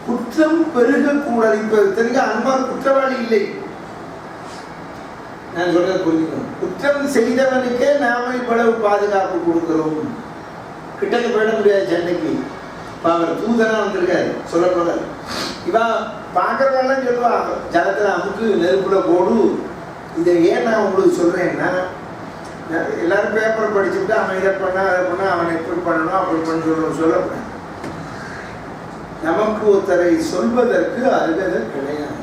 குற்றம் பெருகக்கூடாது. இப்ப தெரிஞ்ச அனுமார் குற்றவாளி இல்லை. நான் சொல்றது புரிஞ்சுக்கணும். குற்றம் செய்தவனுக்கே நாம இவ்வளவு பாதுகாப்பு கொடுக்கிறோம். கிட்டக்க போயிட முடியாது சண்டைக்கு. இப்ப அவர் தூதனா வந்திருக்காரு சொல்ல போல. இவா பார்க்கறவெல்லாம் சொல்லுவா ஜலத்துல அமுக்கு நெருப்புல போடு. இதை ஏன் நான் உங்களுக்கு சொல்றேன்னா, எல்லாரும் பேப்பர் படிச்சுட்டு அவன் இதை பண்ணா அதை பண்ணா அவனை எப்படி பண்ணணும் அப்படி பண்ண சொல்லப்பேன். நமக்கு ஒருத்தரை சொல்வதற்கு அருகதை கிடையாது.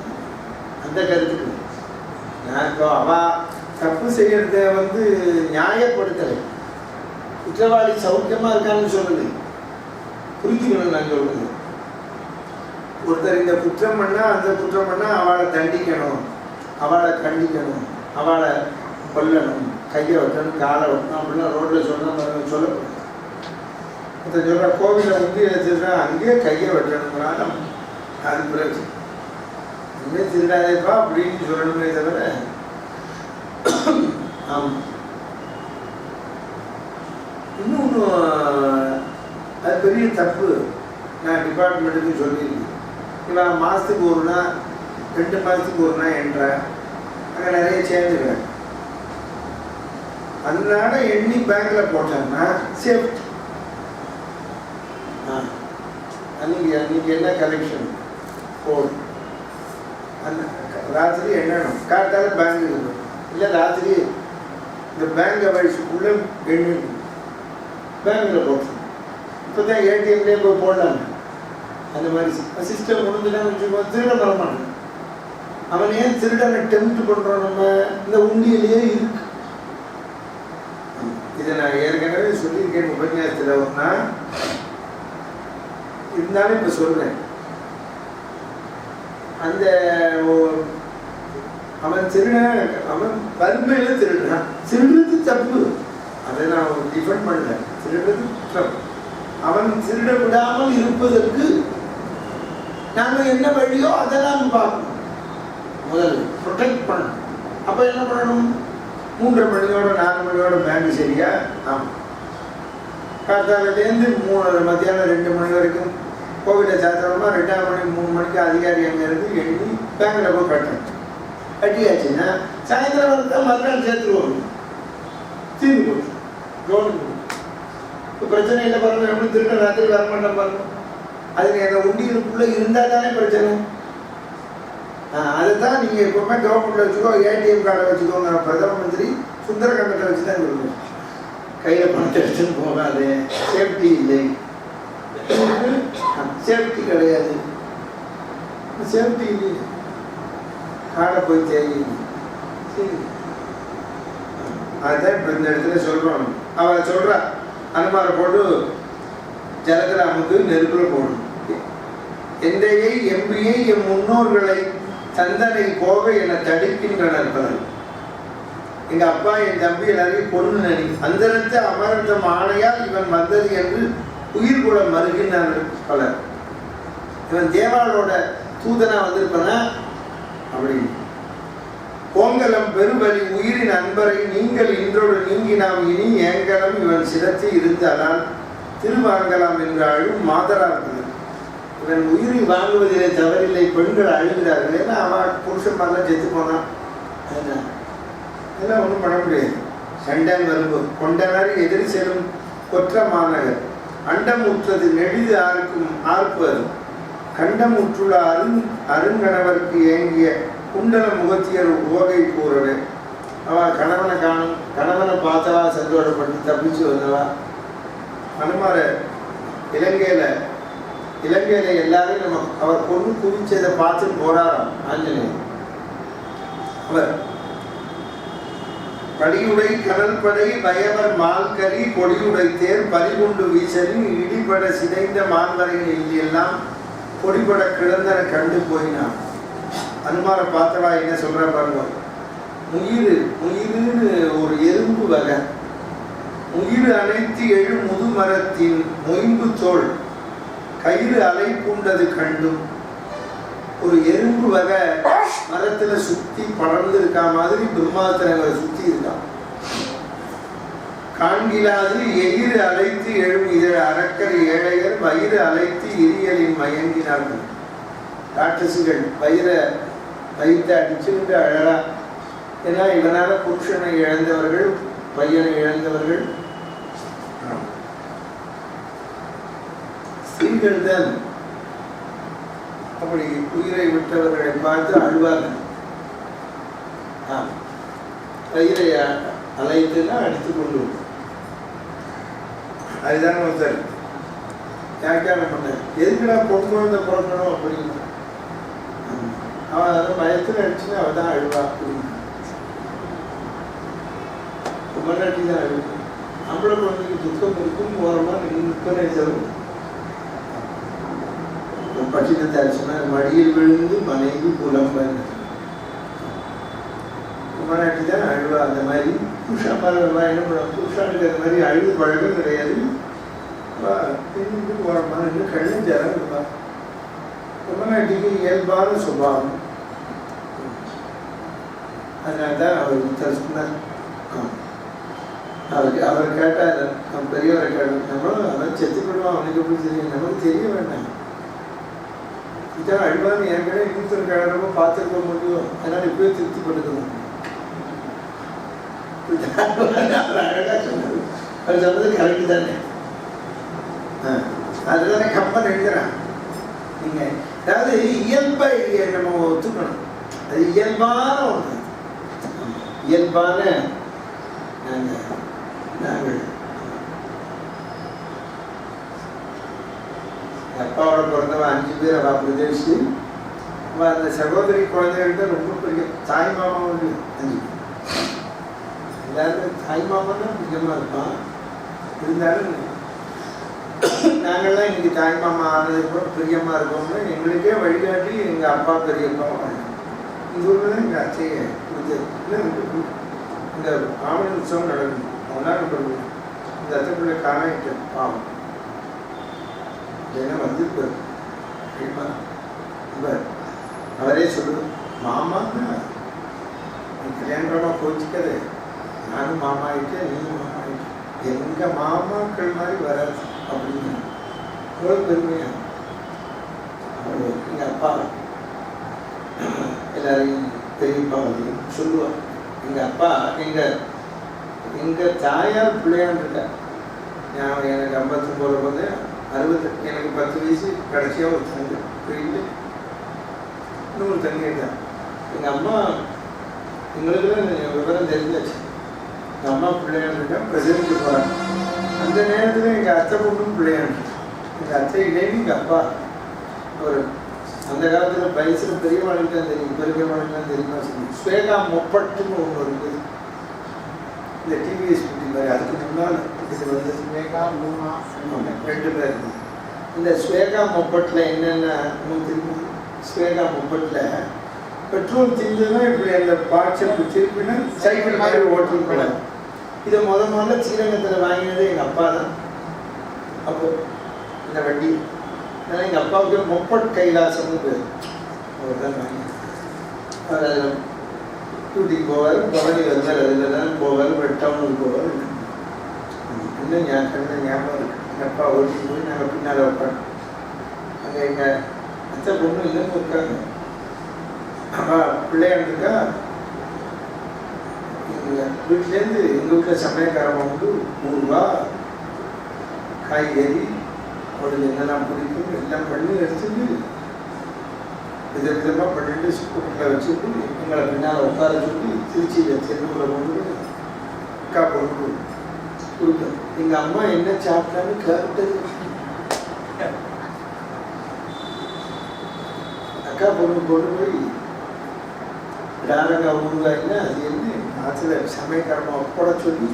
அந்த கருத்துக்கு நான் இப்போ அவ தப்பு செய்யறத நியாயப்படுத்தலை. குற்றவாளி சௌக்கியமா இருக்கான்னு சொல்லுது. புரிஞ்சுக்கணும். நான் சொல்றது ஒருத்தர் இந்த குற்றம் பண்ணா அந்த குற்றம் பண்ணா அவளை தண்டிக்கணும், அவளை கண்டிக்கணும், அவளை கொல்லணும், கையை வெட்டணும், காலை வெட்டணும் அப்படின்னா ரோட்ல சொல்லணும் சொல்லப்படும். ஒருத்தர் சொல்ற கோவிலை வச்சுருந்தா அங்கேயே கையை வெட்டணும்னாலும் அது பிறகு இனிமேல் திருடாதேப்பா அப்படின்னு சொல்லணுமே தவிர. ஆமாம், இன்னொன்று அது பெரிய தப்பு. நான் டிபார்ட்மெண்ட்டுக்கு சொல்லியிருக்கேன். இவன் மாதத்துக்கு ஒருனா 2 மாதத்துக்கு ஒருனா என்ற அங்கே நிறைய சேர்ந்துக்கிறேன். அதனால எண்ணி பேங்க்ல போட்டேன்னா சேஃப்டி. அன்னைக்கு என்ன கலெக்ஷன் போடும், அந்த ராத்திரி எண்ணணும். காட்டால பேங்க் இருக்கும் இல்லை, ராத்திரி இந்த பேங்க் வயசுக்குள்ளே எண்ணணும். பேங்க்கில் போட்டோம். இப்போ தான் ஏடிஎம்லேயே போய் போடலாங்க. அந்த மாதிரி சிஸ்டம் முடிஞ்சுட்டான்னு வச்சுக்கோங்க, திருட வரமாட்டான். அவன் ஏன் திருடனை டெம்ப்ட் பண்ணுறோம்? நம்ம இந்த உண்டியிலேயே இருக்கு. இதை நான் ஏற்கனவே சொல்லியிருக்கேன் உபன்யாசத்தில் ஒன்றா, இருந்தாலும் இப்போ சொல்கிறேன். அந்த அவன் திருட, அவன் வறுமையில் திருடுறான். திருடுறது தப்பு, அதை நான் டிஃபெண்ட் பண்ணல. திருடுறது குற்றம். அவன் திருட விடாமல் இருப்பதற்கு நாம் என்ன வழியோ அதை நாம் பார்க்கணும். முதல்ல ப்ரொடெக்ட் பண்ணணும். அப்போ என்ன பண்ணணும்? 3:30 மணியோட 4 மணியோட பேங்க் சரியா? ஆமாம். காத்தாலேருந்து மத்தியானம் 2 மணி வரைக்கும் கோவிலில் சாத்திரமா 2ஆம் மணி 3 மணிக்கு அதிகாரி அங்கே இருந்து எண்ணி பேங்கில் போய் கட்டுறேன். கட்டியாச்சுன்னா சாயந்தரம் வந்து மறுநாள் சேர்த்துருவோம். தீர்ந்து போச்சு. கவர்மெண்ட் இப்போ பிரச்சனை இல்லை பாருங்க. எப்படி திருட ராத்திரி வரமாட்டேன் பாருங்க. அதுக்கு எங்கள் உண்டியலுக்குள்ளே இருந்தால் தானே பிரச்சனை. அதுதான் நீங்கள் எப்பவுமே கவர்மெண்ட்டில் வச்சுக்கோ, ஏடிஎம் கார்டை வச்சுக்கோங்க. பிரதம மந்திரி சுந்தரகாண்டத்தை வச்சு தான் சொல்லுவோம். கையில் பணத்தை எடுத்துன்னு போகாது, சேஃப்டி இல்லை. சேஃப்டி கிடையாது. சேஃப்டி இல்லை, காடை போய் தேவையில்லை. சரி, அதுதான் இப்போ இந்த இடத்துல சொல்கிறோம். அவள் சொல்கிறா அனுமாரை போட்டு ஜலத்தில் அமுக்கு நெருப்பில் போடணும். எந்தையை எம்பியை எம் முன்னோர்களை தந்தனை போக என தடுக்கின்றனர் பலர். எங்கள் அப்பா என் தம்பி எல்லாரையும் பொண்ணு நடி அந்தரத்து அமர்ந்தம் ஆணையால் இவன் வந்தது என்று உயிர் கூட மறுகின்றனர் பலர். இவன் தேவாளோட தூதனா வந்திருப்பனா அப்படின்னு. கோங்கலம் பெருவலி உயிரின் அன்பரை நீங்கள் இன்றோடு நீங்கி நாம் இனி ஏங்கலம் இவன் சிரத்தை இருந்தானால் திருவாங்கலாம் என்று அழும் மாதரார்கள். இவன் உயிரை வாங்குவதிலே தவறில்லை, பெண்கள் அழுகிறார்கள். ஏன்னா அவன் புருஷன் மாதிரிலாம் செத்து போனான். அதெல்லாம் ஒன்றும் பண்ண முடியாது. சண்டன் வரும்போது கொண்டனர் எதிரி செல்லும் கொற்ற மாநகர் அண்டம் உற்றது நெடிது ஆருக்கும் ஆர்ப்பது கண்டம் உற்றுள்ள அருங்கணவருக்கு ஏங்கிய குண்டல முகத்தியர் உவகை கூறவே. அவள் கணவனை காணும், கணவனை பார்த்தவா சந்தோஷப்பட்டு தப்பிச்சு வந்தவா. அனுமார இலங்கையில எல்லாரும் நம்ம அவர் பொண்ணு குவிச்சதை பார்த்துட்டு போறாராம் ஆஞ்சநேயர். அவர் படியுடை கடல் படை பயவர் மால்கறி கொடியுடை தேர் பறிகுண்டு வீசலின் இடிபட சிதைந்த மான்வரையில் எல்லாம் பொடிபட கிடந்தன கண்டு போயினான். அனுமாரை பார்த்தவா என்ன சொல்ற பாருங்க. முயிறுன்னு ஒரு எறும்பு வகை. முயிறு அனைத்து எழு முதுமரத்தின் மொயம்பு தோல் கயிறு அலை பூண்டது கண்டும். ஒரு எறும்பு வகை மரத்துல சுத்தி படர்ந்து இருக்கா மாதிரி பிரம்மாத்திரங்களை சுத்தி இருக்கான். காண்கிலாது எயிறு அழைத்து எழும் இதழ் அறக்கர் ஏழையர் வயிறு அழைத்து இரியலின் மயங்கினார்கள். ராட்சசிகள் வயிற்றை அடிச்சுக்கிட்டு அழறா. ஏன்னா இவனால புருஷனை இழந்தவர்கள், பையனை இழந்தவர்கள் ஸ்திரீகள் தான். அப்படி உயிரை விட்டவர்களை பார்த்து அழுவார்கள். பயிரை அலைத்துனா அடித்து கொண்டு அதுதான் ஒருத்தர் வியாக்கியானம் பண்ண, எதுக்குடா பொன் குழந்தை பிறக்கணும் அப்படின்னு. அவன் அதை பயத்தில் அடிச்சுன்னா அவள் தான் அழுவா அப்படின்னு. முன்னாடி தான் அழுவும். நம்மள குழந்தைக்கு துக்கம் இருக்கும், ஓரமாக நிற்பனை தரும். பட்டினத்தை அடிச்சுன்னா மடியில் விழுந்து மனைவி புலம்பன். முன்னாடி தான் அழுவா. அந்த மாதிரி புருஷா பரவா என்ன பண்ணுவோம், புருஷானுக்கு அந்த மாதிரி அழுது பழக்கம் கிடையாது. ஓரமாக நின்று கழிஞ்சாரா. முன்னாடிக்கு இயல்பான சுபாவம். அதனால்தான் அவர் சொன்னார். அவர் கேட்டார், நம்ம பெரியவரை கேட்டார், நம்மளும் அவன் செத்து போடுவான், அவனுக்கு எப்படி தெரியும், நமக்கு தெரிய வேண்டாம். இதான் அழுவான்னு ஏற்கனவே இன்னொருத்தர் கேட்கறப்ப பார்த்துருக்க முடியும். அதனால இப்பவே திருப்தி படுக்கணும். அழகா சொன்னார். அவர் சொன்னது கரெக்டு தானே. அதுதானே கம்பன் எழுதுறான். நீங்க அதாவது இயல்பை நம்ம ஒத்துக்கணும். அது இயல்பான ஒன்று. இயல்பான நாங்கள் அப்பாவோட பிறந்தவன் 5 பேர். அவள் பிரதேசி. அவள் அந்த சகோதரி குழந்தைகிட்ட ரொம்ப பெரிய தாய் மாமா உண்டு. 5 எல்லாருமே தாய் மாமா தான் பிரியமாக இருப்பான். இருந்தாலும் நாங்கள்லாம் இன்னைக்கு தாய் மாமா ஆனது கூட பிரியமாக இருக்கோம்னு எங்களுக்கே வழிகாட்டி எங்கள் அப்பா பெரியப்பா இந்த ஊரில் தான் எங்கள் அத்தையை கொடுத்து இந்த ஆவணி உற்சவம் நடக்கும். அவனால் பண்ணுவோம். இந்த அத்தை பிள்ளை காணாயிட்டு பாவம் ஏன்னா வந்துருப்பார். அவரே சொல்லுவோம், மாமான்னா நீ கல்யாணமா போச்சுக்கது, நானும் மாமா ஆயிட்டேன், நீயும் மாமா ஆயிட்டேன், எங்க மாமாக்கள் மாதிரி வராது அப்படின்னு அவ்வளோ பெருமையா. எங்க அப்பா எல்லாரையும் பெரியப்பா வந்து சொல்லுவார். எங்க அப்பா எங்க தாயார் பிள்ளையான் இருக்கா. நான் எனக்கு 59 போது 60, எனக்கு 10 வயசு கடைசியாக ஒரு தங்க போயிட்டு இன்னொரு தங்கை தான். எங்கள் அம்மா எங்களுக்குலாம் விவரம் தெரிஞ்சாச்சு. எங்கள் அம்மா பிள்ளையான் இருக்கா, பிரசிடென்ட் போகிறாங்க. அந்த நேரத்தில் எங்கள் அத்தை பொண்ணும் பிள்ளையான். எங்கள் அத்தை இல்லைன்னு எங்கள் அப்பா ஒரு அந்த காலத்தில் வயசில் பெரியவாளுக்கு தான் தெரியும், பெரியவாளுக்கு தான் தெரியுமா சொல்லி ஸ்வேகா முப்பட்டுன்னு ஒன்று இருக்குது. இந்த டிவிஎஸ் குட்டி மாதிரி அதுக்கு முன்னால் இது வந்து ஸ்வேகா 2 பேர் இருக்குது. இந்த ஸ்வேகா முப்பட்டில் என்னென்ன உங்களுக்கு தெரியும்? ஸ்வேகா முப்பட்டில் பெட்ரோல் தீர்ந்ததுன்னா இப்படி அந்த பாட்சை திருப்பினா சைக்கிள் மாதிரி ஓட்டின்னு போகலாம். இதை முதல்ல ஸ்ரீரங்கத்தில் வாங்கினது எங்கள் அப்பா தான். அப்போ இந்த வண்டி அதனால் எங்கள் அப்பாவுக்கு முப்பட் கைலாசம்னு பேர். அவர் தான் வாங்கினது. அவர் அதில் டூட்டிக்கு போவார், பவனி வந்தார், அதில் தான் போவார், டவுனுக்கு போவார். இன்னும் ஞாபகம் இருக்கு. எங்கள் அப்பா ஓட்டிட்டு போய் நாங்கள் பின்னால் வைப்போம். அங்கே எங்கள் அத்தை பொண்ணு இல்லைன்னு இருக்காங்க. அவள் பிள்ளையாண்டு இருக்கா. எங்கள் வீட்டிலேருந்து எங்கள் வீட்டில் சமயக்காரமாக வந்து ஊறுவா, காய்கறி, அவளுக்கு என்னெல்லாம் பிடிக்கும் எல்லாம் பண்ணி எடுத்துட்டு விதவிதமாக பண்ணிட்டு ஸ்கூட்டரில் வச்சுட்டு எங்களை பின்னால் உட்கார சொல்லி திருச்சியில் தெருவில் கொண்டு அக்கா பொண்ணு கொடுத்தோம். எங்கள் அம்மா என்ன சாப்பிட்டான்னு கேட்டது. அக்கா பொண்ணு கொண்டு போய் டாரங்கா ஊறுகாய்னா அது என்ன ஆற்றுல சமயக்காரமாக போட சொல்லி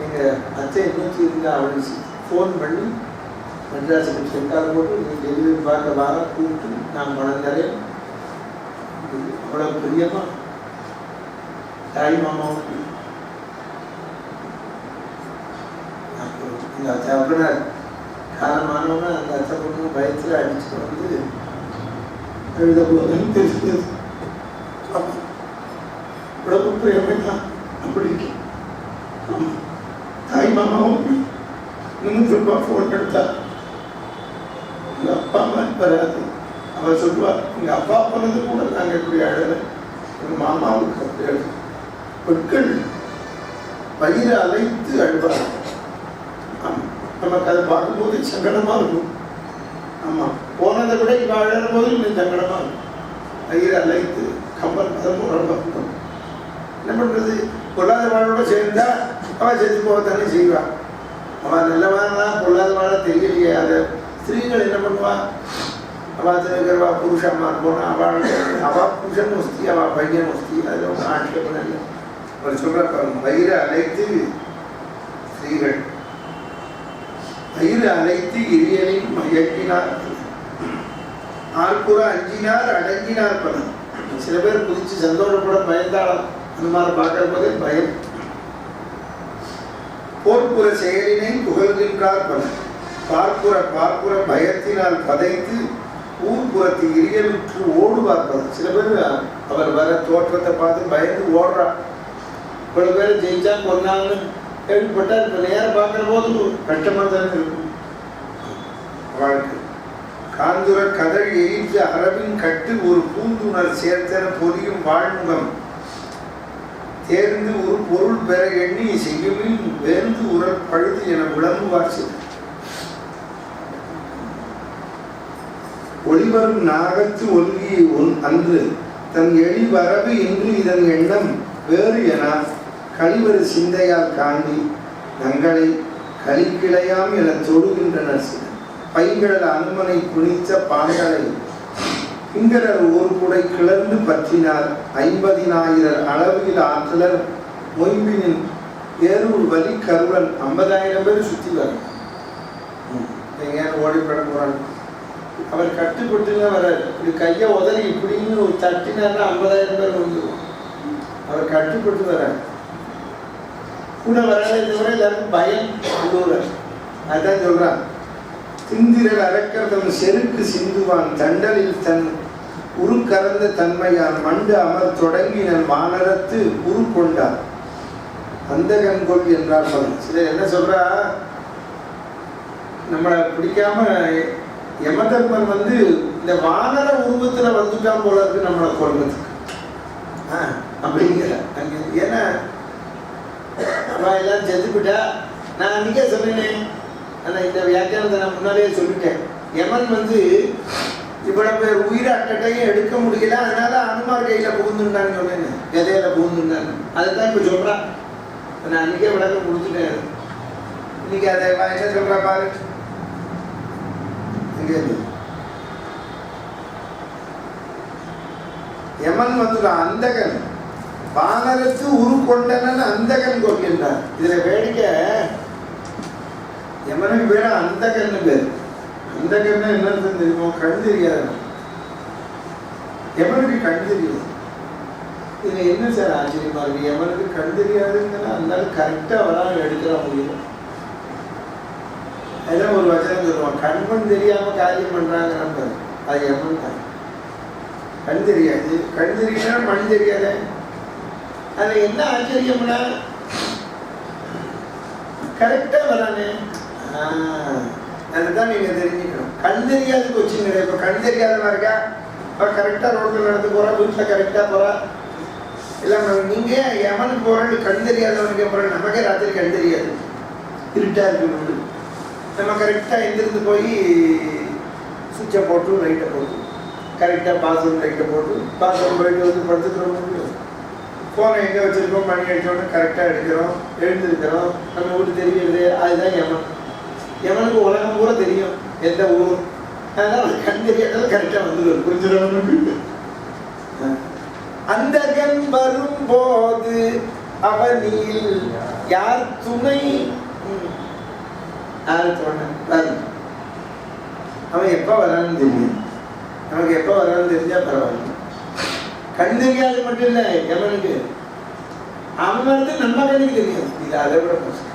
எங்கள் அத்தை இன்னொருத்தி இருந்தால் அவளுக்கு ஃபோன் பண்ணி மெட்ராஸுக்கு சென்டால் போட்டு டெலிவரி பார்க்க வாங்க கூப்பிட்டு நான் பணம் தரேன். அவ்வளோ பிரியமா தாய் மாமாவுக்கு இந்த அத்தை அப்படின்னா காலமானவனா அந்த அத்தை பொண்ணு பயத்தில் அடிச்சுட்டு வந்து எழுத போதுன்னு தெரிஞ்சது. இவ்வளவு பிரியமா அப்படி தாய் மாமாவும் இன்னும் திரும்ப ஃபோன் எடுத்தா எங்கள் அப்பா மாதிரி வராது, அவர் சொல்லுவார், எங்க அப்பா போனது கூட நாங்கள் எப்படி அழலை, எங்க மாமாவுக்கு அப்படி அழு. பெண்கள் வயிறு அழைத்து அழுவார். நமக்கு அதை பார்க்கும்போது சங்கடமா இருக்கும். ஆமா, போனதை விட இப்ப அழற போது இன்னும் சங்கடமா இருக்கும். வயிறு அழைத்து கம்பல் பார்க்கணும். என்ன பண்றது, பொல்லாத வாழோட சேர்ந்தா அவள் செஞ்சு போகத்தானே செய்வாள். அவள் நல்லவானா பொல்லாத வாழ தெரியலையே. அதை ஸ்திரீகள் என்ன பண்ணுவா, அவள் இருக்கிறவா புருஷம்மா போனா அவள் புருஷன் முஸ்தி, அவள் பையன் முஸ்தி, அதில் ஒன்று ஆட்சேபம் இல்லை. அவர் சொல்ற வயிறு அழைத்து ஸ்திரீகள் வயிறு அழைத்து இரியலின் மயக்கினார், ஆள்புற அஞ்சினார் அடங்கினார் பலன். சில பேர் குதிச்சு சந்தோஷப்பட பயந்தாலும் அந்த மாதிரி பார்க்கிற போதே பயம். போர்ப்புற செயலினை புகழ்கின்றார் பலன். பார்ப்புற பயத்தினால் பதைத்து ஊர்புறத்து இரியலுற்று ஓடுவார் பலன். சில பேர் அவர் வர தோற்றத்தை பார்த்து பயந்து ஓடுறா. இவ்வளவு பேர் ஜெயிச்சா கொண்டாங்கன்னு கேள்விப்பட்டா இப்ப நேரம் பார்க்கிற போது கஷ்டமா தானே இருக்கும் வாழ்க்கை. காந்துர கதழ் எயிற்று அரவின் கட்டு ஒரு பூந்துணர் சேர்த்தன பொலியும் வாழ்முகம் தேர்ந்து ஒரு பொருள் பெற எண்ணி செய்யுமின் வேந்து உரல் பழுது என விளம்புவார் சில. ஒளிவரும் நாகத்து ஒல்கியை அன்று தன் எளி வரவு என்று இதன் எண்ணம் வேறு என கழிவரு சிந்தையால் காண்டி நங்களை கலிக்கிளையாம் என தொடுகின்றனர் சில. பைங்கடல் அனுமனை குனித்த பாங்களை பிங்கரர் ஒரு குடை கிளர்ந்து பற்றினார் 50,000 அளவில் ஆற்றலர் மொய்பினின் ஏரூர் வலி கருவன் 50,000 பேர் சுற்றி வரும். எங்கேயாவது ஓடிப்பட போறாங்க. அவர் கட்டுப்பட்டுலாம் வர்றாரு. இப்படி கையை உதறி இப்படின்னு தட்டினார்னா 50,000 பேர் வந்துடுவோம். அவர் கட்டுப்பட்டு வர்றாரு. கூட வராத தவிர எல்லாருக்கும் பயம் உள்ளூர். அதான் சொல்றான், திந்திரல் அரக்கர்தம் செருக்கு சிந்துவான் தண்டலில் தன் உரு கறந்த தன்மையான் மண்டு அமர் தொடங்கினன் வானரத்து உரு கொண்டான் அந்த கண்கொள் என்றார் பலன். சிலர் என்ன சொல்றா, நம்மளை பிடிக்காம யமதர்மன் இந்த வானர உருவத்துல வந்துட்டான் போல இருக்கு நம்மளை கொள்றதுக்கு அப்படிங்கிற அங்க. ஏன்னா அவன் எல்லாரும் செத்துக்கிட்டா, நான் அன்னைக்கே சொன்னேன், ஆனா இந்த வியாக்கியானத்தை நான் முன்னாலேயே சொல்லிட்டேன். யமன் இவ்வளவு பேர் உயிரை அட்டட்டையும் எடுக்க முடியல, அதனால அனுமார் கையில புகுந்துட்டான்னு சொன்னேன், கதையில புகுந்துட்டான்னு. அதைத்தான் இப்ப சொல்றான். நான் அன்னைக்கே விளக்கம் கொடுத்துட்டேன். இன்னைக்கு அதை என்ன சொல்றா பாரு. யமன் அந்தகன் வானரத்து உரு கொண்டனன் அந்தகன் கொள்கின்றார். இதுல வேடிக்கை, யமனுக்கு பேரு அந்தகன்னு பேரு. அந்தகன்னா என்னன்னு தெரியுமோ, கண் தெரியாது. யமனுக்கு கண் தெரியாது. இதுல என்ன சார் ஆச்சரியமா இருக்கு, யமனுக்கு கண் தெரியாதுங்கன்னா அந்த கரெக்டா வராம எடுக்கிற முடியும். அதான் ஒரு வச்சனம் சொல்லுவான், கண்மண் தெரியாம காரியம் பண்றாங்க. அது யமன் தான். கண் தெரியாது, கண் தெரியா மண் தெரியாத. அதுல என்ன ஆச்சரியம்னா கரெக்டா வரானே. அதுதான் நீங்க தெரிஞ்சுக்கணும். கண் தெரியாது கொச்சின் கிடையாது. இப்ப கண் தெரியாதவா இருக்கா, அவ கரெக்டா ரோட்ல நடந்து போறா, வீட்டுல கரெக்டா போறா. எல்லாம் நீங்க யமனுக்கு போறது கண் தெரியாதவனுக்கு போற. நமக்கே ராத்திரி கண் தெரியாது, இருட்டா இருக்கு. நம்ம கரெக்டா எந்திருந்து போய் சுவிட்சை போட்டு லைட்டை போட்டு கரெக்டாக பாத்ரூம் லைட்டை போட்டு பாத்ரூம் போயிட்டு படுத்துக்கிறோம். ஃபோனை எங்கே வச்சுருக்கோம், மணி அடிச்சோன்னு கரெக்டாக எடுக்கிறோம், எழுந்திருக்கிறோம். நம்ம வீட்டு தெரியுது. அதுதான் யமன். யமனுக்கு உலகம் பூரா தெரியும், எந்த ஊர். அதனால கண் தெரியாதது கரெக்டாக வந்துடும். புரிஞ்சிடவனுக்கு அந்த கண் வரும்போது அவனில் யார் துணை, யாரு துணை வரும். அவன் எப்போ வரான்னு தெரியும். நமக்கு எப்போ வரான்னு தெரிஞ்சா பரவாயில்ல. கண் தெரியாது மட்டும் இல்லை யமனுக்கு, அவன் நம்ம கண்ணுக்கு தெரியும். இது அதை விட மோசம்.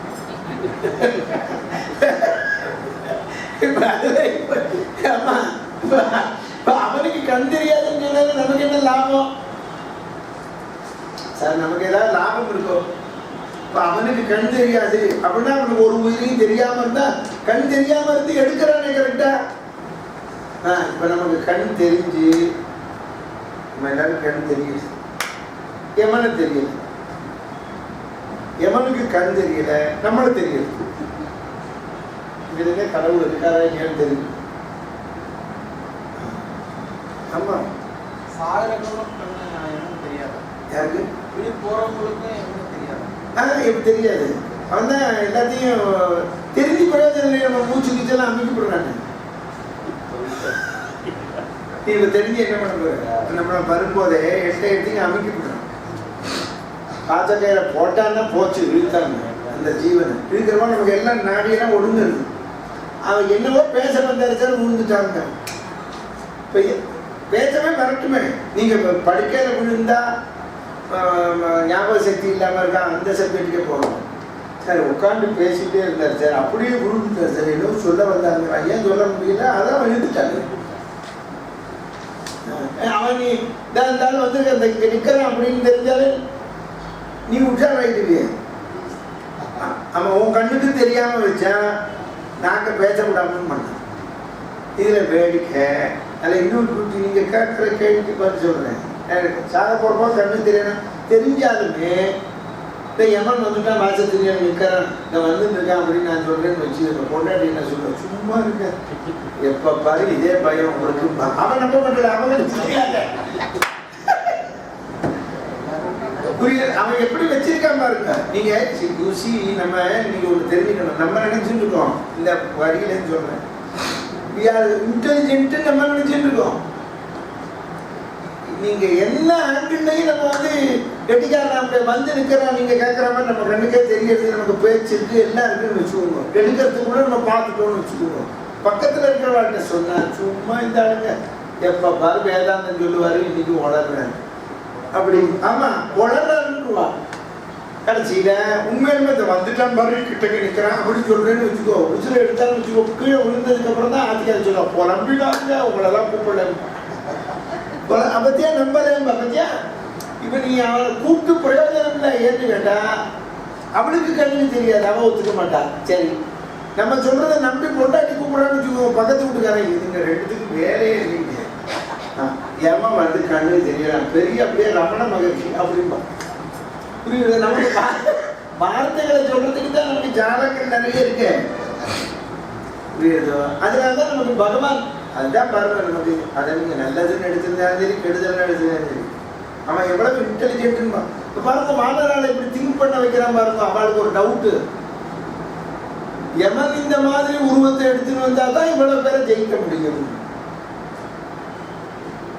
அவனுக்கு கண் தெரியாதுன்னு சொன்னாலும் நமக்கு என்ன லாபம் சார்? நமக்கு ஏதாவது லாபம் இருக்கும். அவனுக்கு கண் தெரியாது அப்படின்னா அவனுக்கு ஒரு உயிரையும் தெரியாம இருந்தா, கண் தெரியாம இருந்து எடுக்கிறானே கரெக்டா. இப்போ நமக்கு கண் தெரிஞ்சு, நம்ம எல்லாரும் கண் தெரியுது, யமனு தெரியல. யமனுக்கு கண் தெரியல, நம்மளும் தெரியல. இதுல கடவுள் இருக்காரா இல்லையான்னு தெரியும். ஆமா, யாருக்கு எப்படி தெரியாது? அவன் தான் எல்லாத்தையும் தெரிஞ்சு பிரயோஜனம். நம்ம மூச்சு கீச்செல்லாம் அமைக்கப்படுறாங்க. நீ இப்ப தெரிஞ்சு என்ன பண்ண போற? நம்மளை வரும்போதே எட்டையும் அமைக்கப்படுறான். காய்ச்சக்கையில போட்டான்னா போச்சு, இழுத்தாங்க அந்த ஜீவனை. இருக்கிறவா நமக்கு எல்லாம் நாடியெல்லாம் ஒழுங்குறது. அவன் என்னவோ பேச வந்தாரு விழுந்துட்டாங்க. இப்ப பேசவே வரட்டுமே. நீங்க படிக்கையில விழுந்தா ஞாபக சக்தி இல்லாம இருக்கா, அந்த சப்ஜெக்டுக்கே போகணும். சார் உட்காந்து பேசிட்டே இருந்தார் சார், அப்படியே விழுந்துட்டார் சார், என்னவோ சொல்ல வந்தாங்க, ஏன் சொல்ல முடியல, அதான் எழுந்துட்டாங்க. அவன் நீ இதாக இருந்தாலும் வந்து அந்த இங்கே நிற்கிறான் அப்படின்னு தெரிஞ்சாலே நீ உஷாராயிடுவிய. அவன் உன் கண்ணுக்கு தெரியாம வச்சான், நாங்க பேச விடாமன்னு பண்ணான். இதுல வேடிக்கை அதில் இன்னொரு குட்டி. நீங்க கேட்குற கேள்விக்கு பார்த்து சொல்றேன். சாத போறப்போ கண்ணு தெரியணும், தெரிஞ்சாலுமே இந்த யமன் வந்துட்டா வாச தெரியாது நிற்கிறான், நான் வந்துட்டு இருக்கான் அப்படின்னு நான் சொல்றேன்னு வச்சு கொண்டாடி என்ன சொல்றேன், சும்மா இருக்க, எப்ப பாரு இதே பயம் உங்களுக்கு. அவன் நம்ப மாட்டல, அவன் புரியுது. அவன் எப்படி வச்சிருக்கான் பாருங்க. நீங்க யூசி நம்ம நீங்க ஒன்று தெரிஞ்சுக்கணும். நம்ம நினைச்சுட்டு இருக்கோம், இந்த வரியிலேன்னு சொல்றேன், இன்டெலிஜென்ட் நம்ம நினைச்சுட்டு இருக்கோம். நீங்க என்ன ஆங்கிள்லையும் நம்ம வந்து கெட்டிக்காரன் அப்படி வந்து நிற்கிறான், நீங்க கேட்குற மாதிரி நம்ம கண்ணுக்கே தெரியறது, நமக்கு பேச்சு இருக்கு, எல்லாம் இருக்குன்னு வச்சுக்கோங்க. எடுக்கிறதுக்கு கூட நம்ம பார்த்துட்டோம்னு வச்சுக்கோங்க. பக்கத்துல இருக்கிறவாட்ட சொன்னா சும்மா இந்த ஆளுங்க எப்ப பாரு வேதாந்தம் சொல்லுவாரு, இன்னைக்கு வளர்றேன் அப்படி. ஆமா வளர்றாருவா. கடைசியில உண்மையிலுமே இந்த வந்துட்டான் பாரு கிட்டக்க நிற்கிறான் அப்படின்னு சொல்றேன்னு வச்சுக்கோ. உசுரை எடுத்தாலும் வச்சுக்கோ, கீழே விழுந்ததுக்கு அப்புறம் தான் ஆதிக்கார சொல்லுவா, புலம்பிடாங்க உங்களெல்லாம் கூப்பிடல அப்பத்தியா நம்பலேன் பக்கத்தியா. இப்ப நீ அவளை கூப்பிட்டு பிரயோஜனம் இல்லை. ஏன்னு கேட்டா அவளுக்கு கண்ணுக்கு தெரியாது, அவ ஒத்துக்க மாட்டா. சரி, நம்ம சொல்றதை நம்பி பொண்டாட்டி கூப்பிடான்னு வச்சுக்கோங்க. பக்கத்து வீட்டுக்காரங்க இதுங்க ரெண்டுத்துக்கு வேலையே இல்லைங்க. ஏமா வந்து கண்ணுக்கு தெரியலாம், பெரிய அப்படியே ரமண மகிழ்ச்சி அப்படின்பா. புரியுது? நமக்கு வார்த்தைகளை சொல்றதுக்கு தான் நமக்கு ஜாதகங்கள் நிறைய இருக்கு. புரியுதோ? அதனாலதான் நமக்கு பகவான் அதுதான் பாருங்க நமக்கு. அதை நீங்க நல்லதுன்னு எடுத்திருந்தாலும் சரி, கெடுதல்னு எடுத்திருந்தாலும் சரி, அவன் எவ்வளவு இன்டெலிஜென்ட் பாருங்க. வானரால இப்படி திங்க் பண்ண வைக்கிறான் பாருங்க. அவளுக்கு ஒரு டவுட்டு, யமன் இந்த மாதிரி உருவத்தை எடுத்துன்னு வந்தா தான் இவ்வளவு பேரை ஜெயிக்க முடியும்.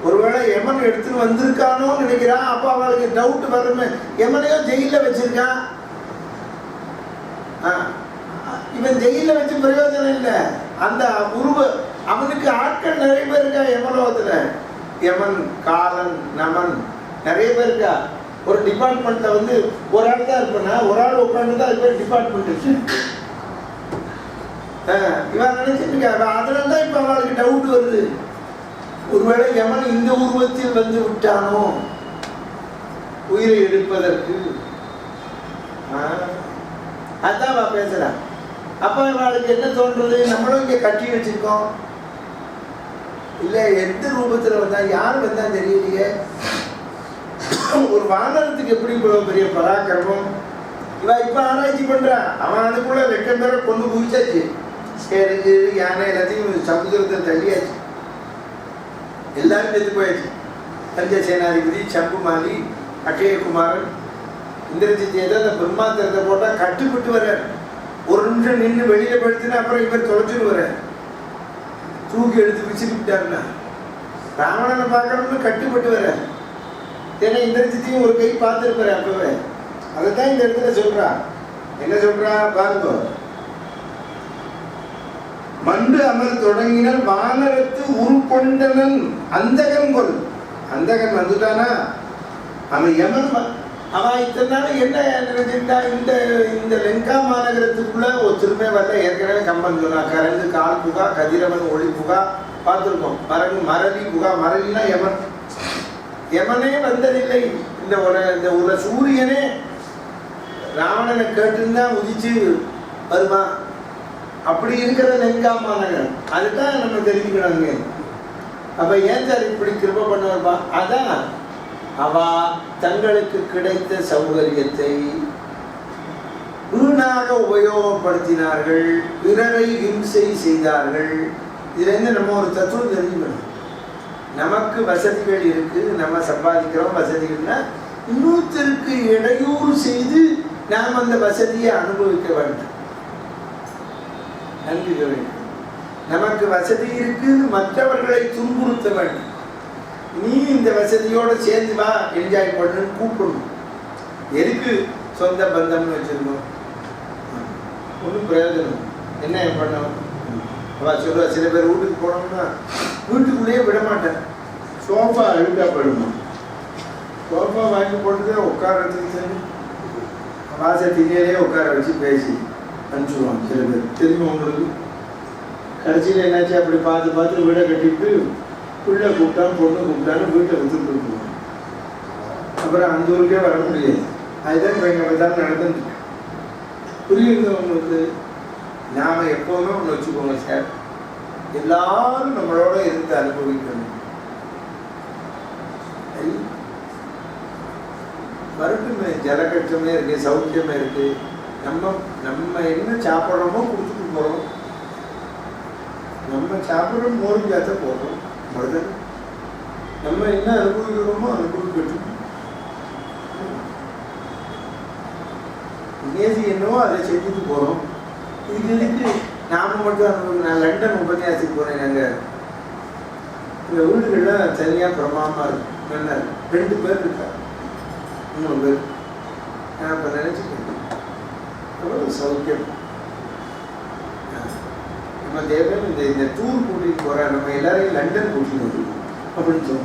ஒருவேளை யமன் எடுத்துன்னு வந்திருக்கானோன்னு நினைக்கிறான். அப்ப அவளுக்கு டவுட் வருமே, யமனையோ ஜெயில வச்சிருக்கான், இவன் ஜெயில வச்சு பிரயோஜனம் இல்லை. அந்த உருவ அவனுக்கு ஆட்கள் நிறைய பேர் இருக்கா யமலோகத்துல. யமன், காலன், நமன் நிறைய பேர் இருக்கா. ஒரு டிபார்ட்மெண்ட்ல வந்து ஒரு ஆள் தான் இருப்பேன்னா, ஒரு ஆள் உட்காந்துதான் அது பேர் டிபார்ட்மெண்ட் இருக்கு. இவன் நினைச்சிட்டு இருக்கா. அதனால தான் இப்ப அவளுக்கு டவுட் வருது, ஒருவேளை யமன் இந்த உருவத்தில் வந்து விட்டானோ உயிரை எடுப்பதற்கு. அதான் பேசுறான். அப்ப அவளுக்கு என்ன தோன்றது, நம்மளும் இங்க கட்டி வச்சிருக்கோம் இல்ல, எந்த ரூபத்துல வந்தா யாரு வந்தா தெரியலையே. ஒரு வானரத்துக்கு எப்படி பெரிய பராக்கிரமம். இவ இப்ப ஆராய்ச்சி பண்றான். அவன் அதுக்குள்ள லட்சம் பேரை கொண்டு குவிச்சாச்சு. சேரு யானை எல்லாத்தையும் சமுதிரத்தை தள்ளியாச்சு, எல்லாரும் செத்து போயாச்சு. பஞ்சசேனாதிபதி, சம்புமாலி, அக்ஷயகுமாரன், இந்திரஜித் ஏதோ அந்த பிரம்மாத்திரத்தை போட்டா கட்டுப்பட்டு வர. ஒரு நிமிஷம் நின்று வெளியில படுத்தினா அப்புறம் இவர் தொலைச்சுன்னு வர, தூக்கி எடுத்து பிச்சுட்டு விட்டாருன்னா. ராவணனை பார்க்கணும்னு கட்டுப்பட்டு வர. ஏன்னா இந்திரஜித்தையும் ஒரு கை பார்த்துருப்பாரு அப்பவே. அதைத்தான் இந்த இடத்துல சொல்றா. என்ன சொல்றா பாருங்க, மண்டு அமர் தொடங்கினால் வானரத்து உருக்கொண்டனன் அந்தகன் கொல். அந்தகன் வந்துட்டானா அவன் யமன். அவன் இத்தனை நாள் என்ன நினைச்சிருந்தா, இந்த லங்கா மாநகரத்துக்குள்ள ஒரு திரும்ப வரல. ஏற்கனவே கம்பன் சொன்னா, கரங்கு கால் புகா, கதிரவன் ஒளி புகா பார்த்துருக்கோம். மரளி புகா, மரளினா யமன். யமனே வந்ததில்லை. இந்த ஒரு சூரியனே ராவணனை கேட்டுன்னா உதிச்சு வருமா? அப்படி இருக்கிற லங்கா மாநகரம். அதுதான் நம்ம தெரிஞ்சுக்கணும். அப்ப ஏன் சார் இப்படி கிருபை பண்ணுவார்பா? அதான் அவ தங்களுக்கு கிடைத்த சௌகரியத்தை வீணாக உபயோகப்படுத்தினார்கள், பிறரை ஹிம்சை செய்தார்கள். இதுல இருந்து நம்ம ஒரு தத்துவம் தெரிஞ்சுக்கணும். நமக்கு வசதிகள் இருக்கு, நம்ம சம்பாதிக்கிறோம் வசதிகள்னா, இன்னொருத்தருக்கு இடையூறு செய்து நாம் அந்த வசதியை அனுபவிக்க வேண்டும், அனுபவிக்க வேண்டும். நமக்கு வசதி இருக்கு, மற்றவர்களை துன்புறுத்த வேண்டும். நீ இந்த வசதியோட சேர்ந்து வா, என்ஜாய் பண்ணுன்னு கூப்பிடணும். எதுக்கு சொந்த பந்தம்னு வச்சிருக்கோம்? ஒன்றும் பிரயோஜனம் என்ன பண்ணணும்? அவ சொல்லுவா, சில பேர் வீட்டுக்கு போனோம்னா வீட்டுக்குள்ளேயே விட மாட்டேன், சோஃபா அழுக்கா போயிடுமா, சோஃபா வாங்கி போட்டுட்டு உட்காரத்துக்கு சரி வாசத்திலேயே உட்கார வச்சு பேசி அனுப்பிச்சுடுவாங்க சில பேர். தெரியுமா உங்களுக்கு? கடைசியில் என்னாச்சு, அப்படி பார்த்து பார்த்து வீடை கட்டிவிட்டு பிள்ளை கூப்பிட்டான் பொண்ணு கூப்பிட்டான்னு வீட்டை வித்துட்டு இருக்குவோம். அப்புறம் அந்த ஊருக்கே வர முடியாது. அதுதான் இப்போ எங்கள் பத்தாலும் நடந்துட்டு. புரியுது உங்களுக்கு? நாம் எப்போவுமே ஒன்று வச்சுக்கோங்க சார், எல்லாரும் நம்மளோட இருந்து அனுபவிக்கணும். வரட்டுமே, ஜலக்கட்டமே இருக்கு, சௌக்கியமே இருக்கு. நம்ம என்ன சாப்பிட்றோமோ கொடுத்துட்டு போகிறோம். நம்ம சாப்பிட்றோம் மோரிஞ்சாத்த போகிறோம். அவ்வளோதான். நம்ம என்ன அனுபவிக்கிறோமோ அனுபவிக்கட்டும். நேசி என்னவோ அதை செஞ்சுட்டு போகிறோம். இதுக்கு எதுக்கு நாம மட்டும் அனுபவிக்க? நான் லண்டன் உபன்யாசத்துக்கு போனேன். நாங்கள் இந்த வீடுகள்லாம் தனியாக பிரமாதமாக இருக்கும், நல்லா இருக்கும். 2 பேர் இருக்கா, 3 பேர். நான் இப்போ நினச்சிக்கிறேன் அவ்வளோ சௌக்கியம். நம்ம தேவன் இந்த டூர் கூட்டிகிட்டு போகிற நம்ம எல்லாரையும் லண்டன் கூட்டிகிட்டு வந்து அப்படின்னு சொல்லுவோம்.